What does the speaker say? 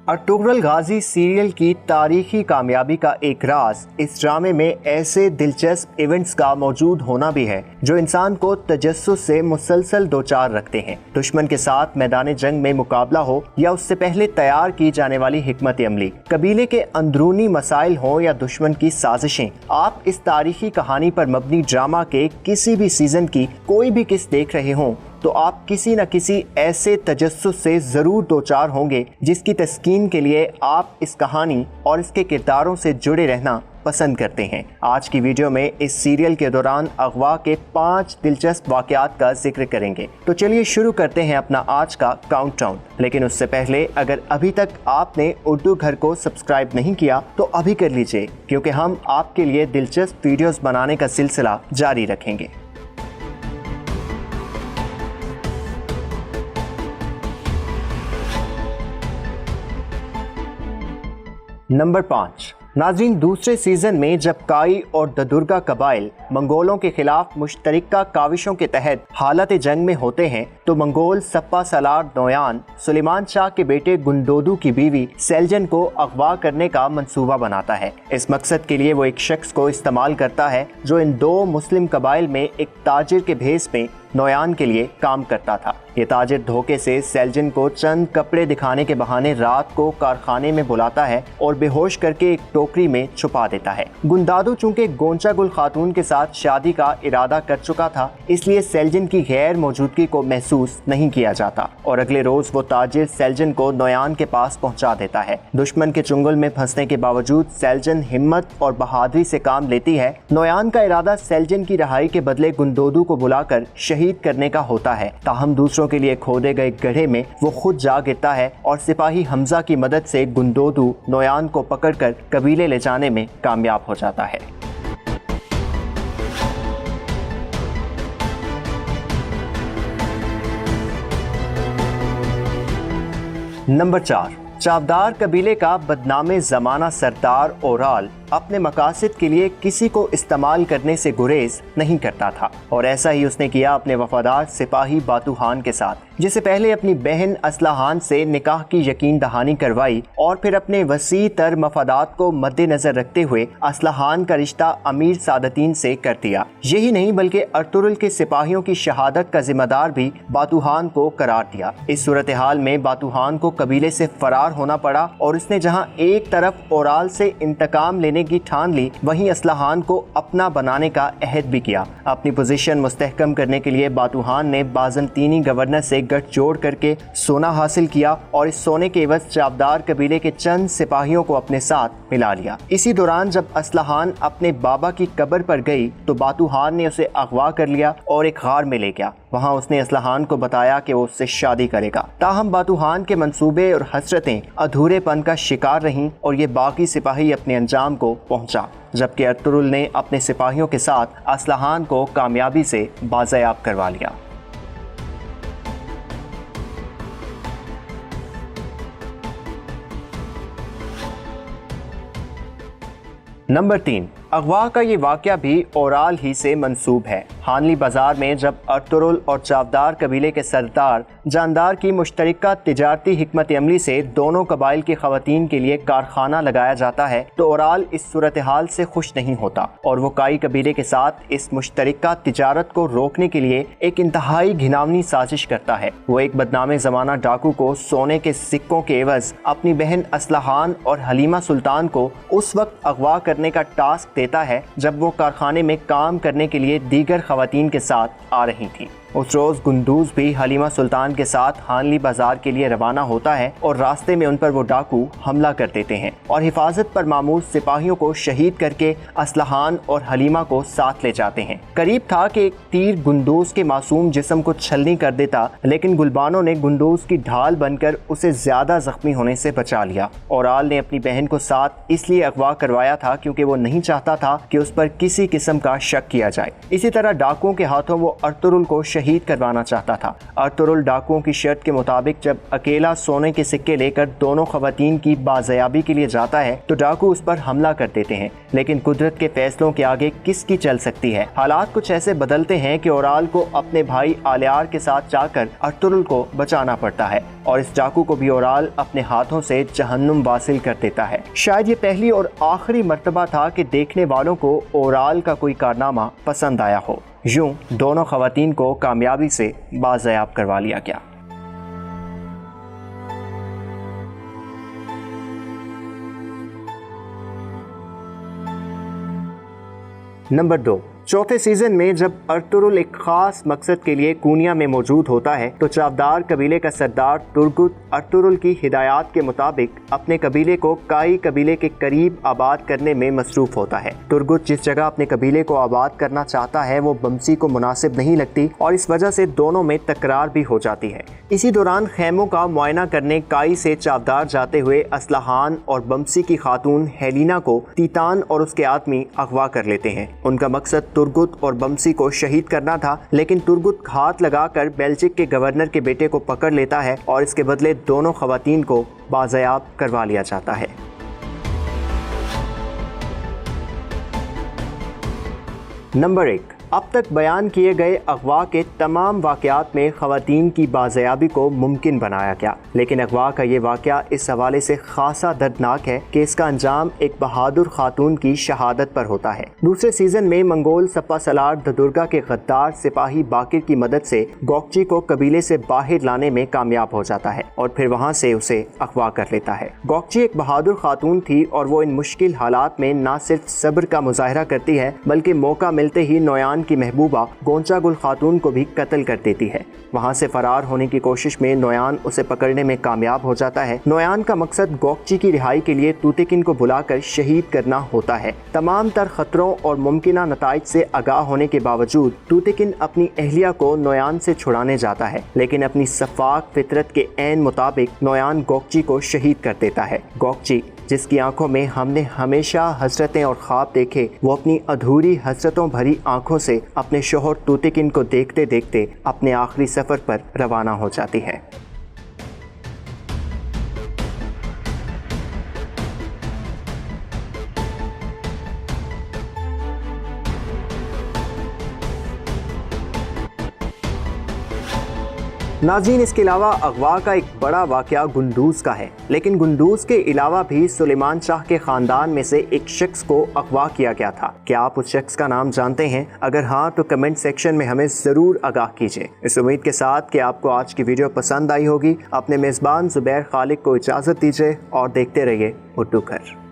Ertugrul गाजी serial की तारीखी कामयाबी का एक राज इस ड्रामे में ऐसे दिलचस्प इवेंट्स का मौजूद होना भी है जो इंसान को तजस्सुस से मुसलसल दो चार रखते हैं। दुश्मन के साथ मैदान जंग में मुकाबला हो या उससे पहले तैयार की जाने वाली हिकमत अमली, कबीले के अंदरूनी मसाइल हो या दुश्मन की साजिशें, आप इस तारीखी कहानी पर मबनी ड्रामा के किसी भी सीजन की कोई भी किस्त देख रहे हों तो आप किसी न किसी ऐसे तजस्सुस से जरूर दो चार होंगे जिसकी तस्कीन के लिए आप इस कहानी और इसके किरदारों से जुड़े रहना पसंद करते हैं। आज की वीडियो में इस सीरियल के दौरान अगवा के 5 दिलचस्प वाकयात का जिक्र करेंगे। तो चलिए शुरू करते हैं अपना आज का काउंटडाउन। लेकिन उससे पहले अगर अभी तक आपने उर्दू घर को सब्सक्राइब नहीं किया तो अभी कर लीजिए, क्योंकि हम आपके लिए दिलचस्प वीडियोस बनाने का सिलसिला जारी रखेंगे। नंबर 5। नाज़रीन, दूसरे सीजन में जब काई और ददुर्गा कबाइल मंगोलों के खिलाफ मुश्तरका काविशों के तहत हालत जंग में होते हैं तो मंगोल सप्पा सलार नोयान सुलेमान शाह के बेटे गुंदोदू की बीवी सेल्जन को अगवा करने का मंसूबा बनाता है। इस मकसद के लिए वो एक शख्स को इस्तेमाल करता है जो इन 2 मुस्लिम कबाइल में एक ताजिर के भेस में नोयान के लिए काम करता था। ये ताजिर धोखे से सेल्जन को चंद कपड़े दिखाने के बहाने रात को कारखाने में बुलाता है और बेहोश करके एक टोकरी में छुपा देता है। गुंदादू चूंकि गोंचा गुल खातून के साथ शादी का इरादा कर चुका था, इसलिए सेल्जन की गैर मौजूदगी को महसूस नहीं किया जाता और अगले रोज वो ताजिर सेल्जन को नोयान के पास पहुंचा देता है। दुश्मन के चुंगल में फंसने के बावजूद सेल्जन हिम्मत और बहादुरी से काम लेती है। नोयान का इरादा सेल्जन की रिहाई के बदले गुंदोदू को बुलाकर शहीद करने का होता है। ताहम दूसरों के लिए खोदे गए गड्ढे में वो खुद जा गिरता है और सिपाही हमजा की मदद से गुंदोदू नोयान को पकड़कर कबीले ले जाने में कामयाब हो जाता है। नंबर 4। चावदार कबीले का बदनामे ज़माना सरदार ओराल अपने मकासद के लिए किसी को इस्तेमाल करने से गुरेज नहीं करता था और ऐसा ही उसने किया अपने वफादार सिपाही बातूहान के साथ, जिसे पहले अपनी बहन असलाहान से निकाह की यकीन दहानी करवाई और फिर अपने वसी तर मफादात को मद्देनजर रखते हुए असलाहान का रिश्ता अमीर सादतीन से कर दिया। यही नहीं बल्कि अर्तुगरुल के सिपाहियों की शहादत का जिम्मेदार भी बातूहान को करार दिया। इस सूरत हाल में बातूहान को कबीले से फरार होना पड़ा और उसने जहां एक तरफ ओराल से इंतकाम लेने की ठान ली, वहीं असलाहान को अपना बनाने का अहद भी किया। अपनी पोजीशन मुस्तहकम करने के लिए बातूहान ने बाज़ंतीनी गवर्नर से गठजोड़ करके सोना हासिल किया और इस सोने के एवज चावदार कबीले के चंद सिपाहियों को अपने साथ मिला लिया। इसी दौरान जब असलाहान अपने बाबा की कब्र पर गई तो बातूहान ने उसे अगवा कर लिया और एक गार में ले गया। वहां उसने असलाहान को बताया कि वो उससे शादी करेगा। ताहम बातूहान के मंसूबे और हसरतें अधूरेपन का शिकार रहीं और ये बाकी सिपाही अपने अंजाम को पहुंचा, जबकि अर्तुगरुल ने अपने सिपाहियों के साथ असलाहान को कामयाबी से बाज़याब करवा लिया। नंबर 3। अगवा का ये वाक़या भी ओराल ही से मंसूब है। हानली बाजार में जब अर्तुगरुल और चावदार कबीले के सरदार जानदार की मुश्तरका तिजारती हिकमत अमली से दोनों कबाइल की खवातीन के लिए कारखाना लगाया जाता है तो ओराल इस सूरत हाल से खुश नहीं होता और वो काई कबीले के साथ इस मुश्तरका तिजारत को रोकने के लिए एक इंतहाई घिनौनी साजिश करता है। वो एक बदनामे ज़माना डाकू को सोने के सिक्कों के एवज अपनी बहन असलाहान और हलीमा सुल्तान को उस वक्त अगवा करने का टास्क देता है जब वो कारखाने में काम करने के लिए दीगर खवातीन के साथ आ रही थी। उस रोज गुंदूज भी हलीमा सुल्तान के साथ हानली बाजार के लिए रवाना होता है और रास्ते में उन पर वो डाकू हमला कर देते हैं और हिफाजत पर मामूर सिपाहियों को शहीद करके असलाहान और हलीमा को साथ ले जाते हैं। करीब था कि एक तीर गुंदूज के मासूम जिस्म को छलनी कर देता, लेकिन गुलबानों ने गुंदूज की ढाल बनकर उसे ज्यादा जख्मी होने से बचा लिया। ओराल ने अपनी बहन को साथ इसलिए अगवा करवाया था क्योंकि वो नहीं चाहता था कि उस पर किसी किस्म का शक किया जाए। इसी तरह डाकुओं के हाथों वो अर्तुगरुल को शहीद करवाना चाहता था। अर्तुगरुल डाकुओं की शर्त के मुताबिक जब अकेला सोने के सिक्के लेकर दोनों खवातीन की बाज़याबी के लिए जाता है तो डाकू उस पर हमला कर देते हैं, लेकिन कुदरत के फैसलों के आगे किसकी चल सकती है। हालात कुछ ऐसे बदलते हैं कि ओराल को अपने भाई आलियार के साथ जाकर अर्तुगरुल को बचाना पड़ता है और इस डाकू को भी ओराल अपने हाथों से जहन्नुम वासिल कर देता है। शायद ये पहली और आखिरी मर्तबा था कि देखने वालों को ओराल का कोई कारनामा पसंद आया हो। यूं दोनों खवातीन को कामयाबी से बाज़याब करवा लिया गया। नंबर 2, चौथे सीजन में जब अर्तुगरुल एक खास मकसद के लिए कूनिया में मौजूद होता है तो चावदार कबीले का सरदार तुर्गुत अर्तुगरुल की हिदायत के मुताबिक अपने कबीले को काई कबीले के करीब आबाद करने में मसरूफ होता है। तुर्गुत जिस जगह अपने कबीले को आबाद करना चाहता है वो बमसी को मुनासिब नहीं लगती और इस वजह से दोनों में तकरार भी हो जाती है। इसी दौरान खैमों का मुआयना करने काई से चावदार जाते हुए असलहान और बमसी की खातून हेलिना को तीतान और उसके आदमी अगवा कर लेते हैं। उनका मकसद तुर्गुत और बमसी को शहीद करना था, लेकिन तुर्गुत हाथ लगाकर बेल्जिक के गवर्नर के बेटे को पकड़ लेता है और इसके बदले दोनों खवातीन को बाज़याब करवा लिया जाता है। नंबर 1, अब तक बयान किए गए अगवा के तमाम वाक़यात में ख़वातीन की बाज़याबी को मुमकिन बनाया गया, लेकिन अगवा का ये वाक़या इस हवाले से खासा दर्दनाक है कि इसका अंजाम एक बहादुर खातून की शहादत पर होता है। दूसरे सीजन में मंगोल सप्पा सलार ददुर्गा के गद्दार सिपाही बाकिर की मदद से गोकची को कबीले से बाहर लाने में कामयाब हो जाता है और फिर वहाँ से उसे अगवा कर लेता है। गोकची एक बहादुर खातून थी और वो इन मुश्किल हालात में न सिर्फ सब्र का मुजाहरा करती है बल्कि मौका मिलते ही नोयान की महबूबा गोंचा गुल खातून को भी कत्ल कर देती है। वहां से फरार होने की कोशिश में नोयान उसे पकड़ने में कामयाब हो जाता है। नोयान का मकसद गोकची की रिहाई के लिए तूतिकिन को बुलाकर शहीद करना होता है। तमाम तर खतरों और मुमकिना नताइज से आगाह होने के बावजूद तूतिकिन अपनी अहलिया को नोयान से छुड़ाने जाता है, लेकिन अपनी सफाक फितरत के ऐन मुताबिक नोयान गोकची को शहीद कर देता है। गोकची जिसकी आंखों में हमने हमेशा हसरतें और ख्वाब देखे, वो अपनी अधूरी हसरतों भरी आंखों से अपने शोहर तूतिकिन को देखते देखते अपने आखिरी सफर पर रवाना हो जाती है। नाज़रीन, इसके अलावा अगवा का एक बड़ा वाक़या गुंदूज का है, लेकिन गुंदूज के अलावा भी सुलेमान शाह के ख़ानदान में से एक शख्स को अगवा किया गया था। क्या आप उस शख्स का नाम जानते हैं? अगर हाँ तो कमेंट सेक्शन में हमें ज़रूर आगाह कीजिए। इस उम्मीद के साथ कि आपको आज की वीडियो पसंद आई होगी। अपने मेज़बान ज़ुबैर खालिक को इजाज़त दीजिए और देखते रहिए उर्दू घर।